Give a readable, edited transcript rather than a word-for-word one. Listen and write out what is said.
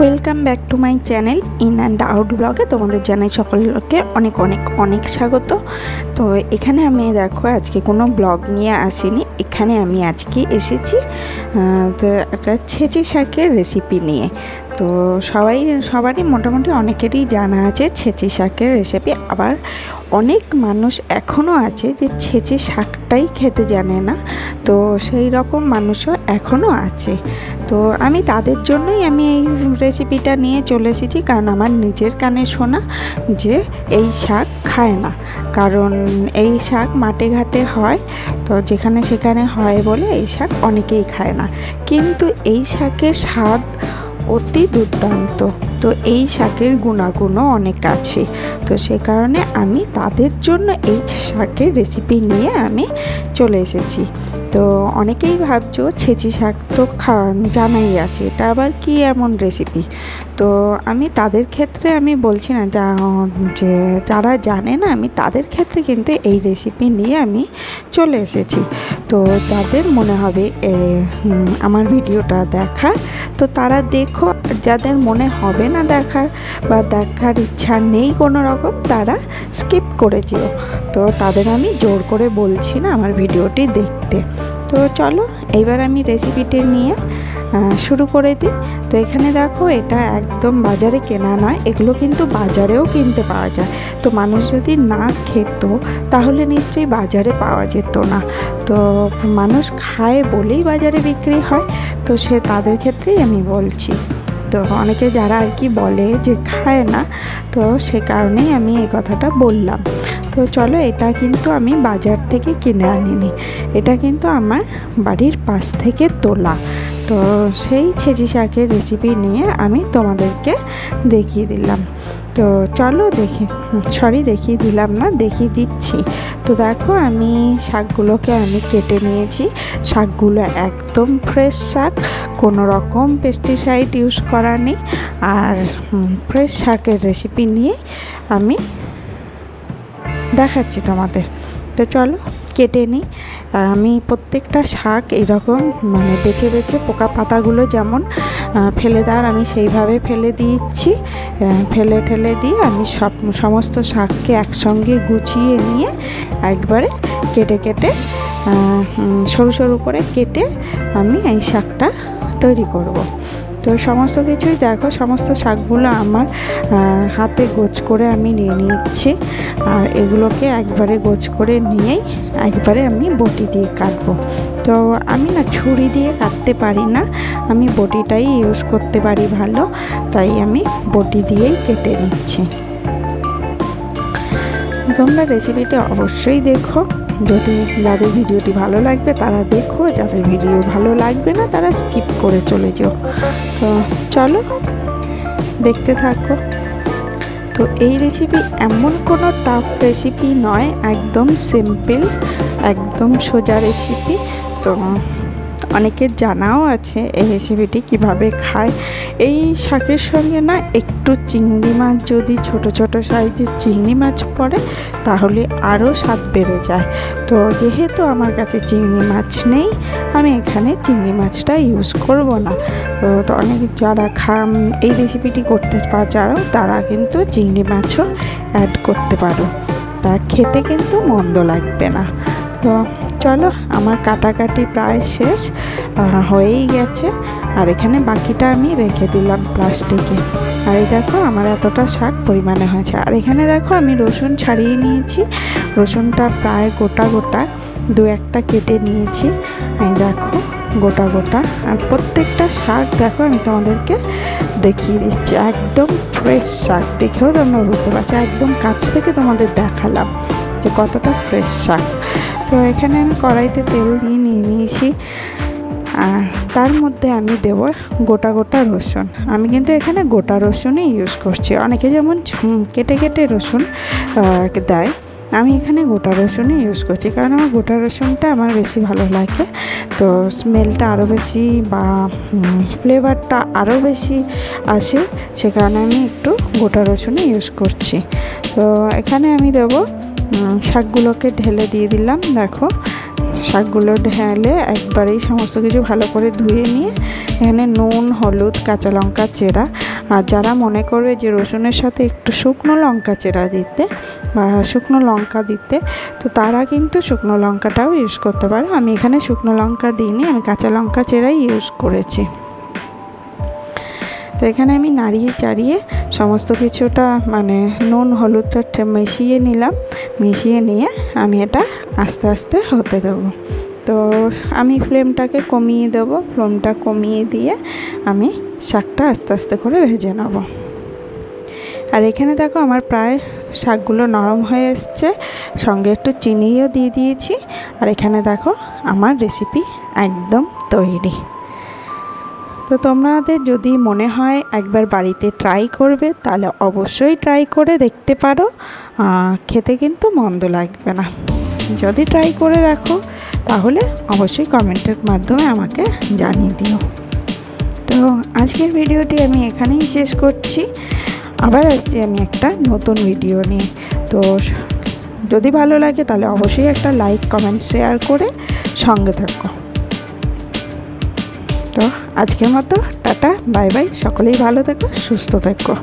Welcome back to my channel in and out ব্লগে তোমাদের জানাই সকলকে অনেক অনেক অনেক স্বাগত। তো এখানে আমি দেখো আজকে কোনো ব্লগ নিয়ে আসিনি, এখানে আমি আজকে এসেছি তো একটা ছেচি শাকের রেসিপি নিয়ে। তো সবারই মোটামুটি অনেকেরই জানা আছে ছেচি শাকের রেসিপি, আবার অনেক মানুষ এখনও আছে যে ছেচি শাকটাই খেতে জানে না, তো সেই রকম মানুষও এখনও আছে। তো আমি তাদের জন্যই আমি এই রেসিপিটা নিয়ে চলে এসেছি, কারণ আমার নিজের কানে শোনা যে এই শাক খায় না, কারণ এই শাক মাঠে ঘাটে হয়, তো যেখানে সেখানে হয় বলে এই শাক অনেকেই খায় না, কিন্তু এই শাকের স্বাদ অতি দুর্দান্ত। তো এই শাকের গুণাগুণও অনেক আছে, তো সে কারণে আমি তাদের জন্য এই শাকের রেসিপি নিয়ে আমি চলে এসেছি। তো অনেকেই ভাবছো ছেচি শাক তো জানাই আছে, এটা আবার কি এমন রেসিপি। তো আমি তাদের ক্ষেত্রে আমি বলছি না যে যারা জানে না, আমি তাদের ক্ষেত্রে কিন্তু এই রেসিপি নিয়ে আমি চলে এসেছি। তো যাদের মনে হবে আমার ভিডিওটা দেখার, তো তারা দেখো, যাদের মনে হবে না দেখার বা দেখার ইচ্ছা নেই কোনো রকম, তারা স্কিপ করে যেও। তো তাদের আমি জোর করে বলছি না আমার ভিডিওটি দেখতে। তো চলো এইবার আমি রেসিপিটি নিয়ে শুরু করে দিই। তো এখানে দেখো, এটা একদম বাজারে কেনা নয়, এগুলো কিন্তু বাজারেও কিনতে পাওয়া যায়। তো মানুষ যদি না খেত তাহলে নিশ্চয়ই বাজারে পাওয়া যেত না, তো মানুষ খায় বলেই বাজারে বিক্রি হয়। তো তাদের ক্ষেত্রেই আমি বলছি। তো অনেকে যারা আর কি বলে যে খায় না, তো সে কারণেই আমি এই কথাটা বললাম। তো চলো, এটা কিন্তু আমি বাজার থেকে কিনে আনিনি, এটা কিন্তু আমার বাড়ির পাশ থেকে তোলা। তো সেই ছেচি শাকের রেসিপি নিয়ে আমি তোমাদেরকে দেখিয়ে দিলাম। তো চলো দেখিয়ে দিলাম না, দেখিয়ে দিচ্ছি। তো দেখো, আমি শাকগুলোকে আমি কেটে নিয়েছি। শাকগুলো একদম ফ্রেশ শাক, কোনো রকম পেস্টিসাইড ইউজ করা নেই, আর ফ্রেশ শাকের রেসিপি নিয়ে আমি দেখাচ্ছি তোমাদের। তো চলো কেটে নিই। আমি প্রত্যেকটা শাক এরকম বেছে বেছে পোকা পাতাগুলো যেমন ফেলে দেওয়ার, আমি সেইভাবে ফেলে দিচ্ছি। ঠেলে দিয়ে আমি সমস্ত শাককে একসঙ্গে গুছিয়ে নিয়ে একবারে কেটে সরু সরু করে কেটে আমি এই শাকটা তৈরি করব। তো সমস্ত কিছুই দেখো, সমস্ত শাকগুলো আমার হাতে গোছ করে আমি নিয়ে নিচ্ছি, আর এগুলোকে একবারে গোছ করে নিয়েই একবারে আমি বটি দিয়ে কাটবো। তো আমি না ছুরি দিয়ে কাটতে পারি না, আমি বটিটাই ইউজ করতে পারি ভালো, তাই আমি বটি দিয়েই কেটে নিচ্ছি। তোমরা রেসিপিটা অবশ্যই দেখো, যদি যাদের ভিডিওটি ভালো লাগবে তারা দেখো, যাদের ভিডিও ভালো লাগবে না তারা স্কিপ করে চলে যাও। তো চলো দেখতে থাকো। তো এই রেসিপি এমন কোনো টাফ রেসিপি নয়, একদম সিম্পল, একদম সোজা রেসিপি। তো অনেকের জানাও আছে এই রেসিপিটি কিভাবে খায়। এই শাকের সঙ্গে না একটু চিংড়ি মাছ, যদি ছোট ছোট সাইজের চিংড়ি মাছ পড়ে তাহলে আরও স্বাদ বেড়ে যায়। তো যেহেতু আমার কাছে চিংড়ি মাছ নেই, আমি এখানে চিংড়ি মাছটা ইউজ করব না। তো অনেক যারা এই রেসিপিটি করতে চাও তারা কিন্তু চিংড়ি মাছও অ্যাড করতে পারো, তা খেতে কিন্তু মন্দ লাগবে না। তো চলো, আমার কাটাকাটি প্রায় শেষ হয়েই গেছে, আর এখানে বাকিটা আমি রেখে দিলাম প্লাস্টিকে। আর এই দেখো, আমার এতটা শাক পরিমাণে হয়েছে। আর এখানে দেখো, আমি রসুন ছাড়িয়ে নিয়েছি, রসুনটা প্রায় গোটা দু একটা কেটে নিয়েছি। এই দেখো গোটা। আর প্রত্যেকটা শাক দেখো, আমি তোমাদেরকে দেখিয়ে দিচ্ছি, একদম ফ্রেশ শাক, দেখেও তোমরা বুঝতে পারছো, একদম কাছ থেকে তোমাদের দেখালাম যে কতটা ফ্রেশ শাক। তো এখানে আমি কড়াইতে তেল দিয়ে নিয়ে নিয়েছি, আর তার মধ্যে আমি দেবো গোটা রসুন। আমি কিন্তু এখানে গোটা রসুনই ইউজ করছি, অনেকে যেমন কেটে রসুন দেয়, আমি এখানে গোটা রসুনই ইউজ করছি, কারণ আমার গোটা রসুনটা আমার বেশি ভালো লাগে। তো স্মেলটা আরও বেশি বা ফ্লেভারটা আরও বেশি আসে, সে কারণে আমি একটু গোটা রসুনই ইউজ করছি। তো এখানে আমি দেবো শাকগুলোকে ঢেলে দিয়ে দিলাম। দেখো, শাকগুলো ঢেলে একবারেই সমস্ত কিছু ভালো করে ধুয়ে নিয়ে এখানে নুন, হলুদ, কাঁচা লঙ্কা চেরা আর যারা মনে করবে যে রসুনের সাথে একটু শুকনো লঙ্কা চেরা দিতে বা শুকনো লঙ্কা দিতে, তো তারা কিন্তু শুকনো লঙ্কাটাও ইউজ করতে পারে। আমি এখানে শুকনো লঙ্কা দিইনি, আমি কাঁচা লঙ্কা চেরাই ইউজ করেছি। তো এখানে আমি নাড়িয়ে চাড়িয়ে সমস্ত কিছুটা মানে নুন হলুদটা মিশিয়ে নিলাম। মিশিয়ে নিয়ে আমি এটা আস্তে আস্তে হতে দেবো। তো আমি ফ্লেমটাকে কমিয়ে দেবো, ফ্লেমটা কমিয়ে দিয়ে আমি শাকটা আস্তে আস্তে করে ভেজে নেব। আর এখানে দেখো আমার প্রায় শাকগুলো নরম হয়ে এসছে, সঙ্গে একটু চিনিও দিয়ে দিয়েছি। আর এখানে দেখো আমার রেসিপি একদম তৈরি। তো তোমাদের যদি মনে হয় একবার বাড়িতে ট্রাই করবে, তাহলে অবশ্যই ট্রাই করে দেখতে পারো, খেতে কিন্তু মন্দ লাগবে না। যদি ট্রাই করে দেখো তাহলে অবশ্যই কমেন্টের মাধ্যমে আমাকে জানিয়ে দিও। তো আজকের ভিডিওটি আমি এখানেই শেষ করছি। আবার আসছি আমি একটা নতুন ভিডিও নিয়ে। তো যদি ভালো লাগে তাহলে অবশ্যই একটা লাইক কমেন্ট শেয়ার করে সঙ্গে থাকো। তো আজকের মতো টাটা বাই বাই, সকলেই ভালো থেকো, সুস্থ থেকো।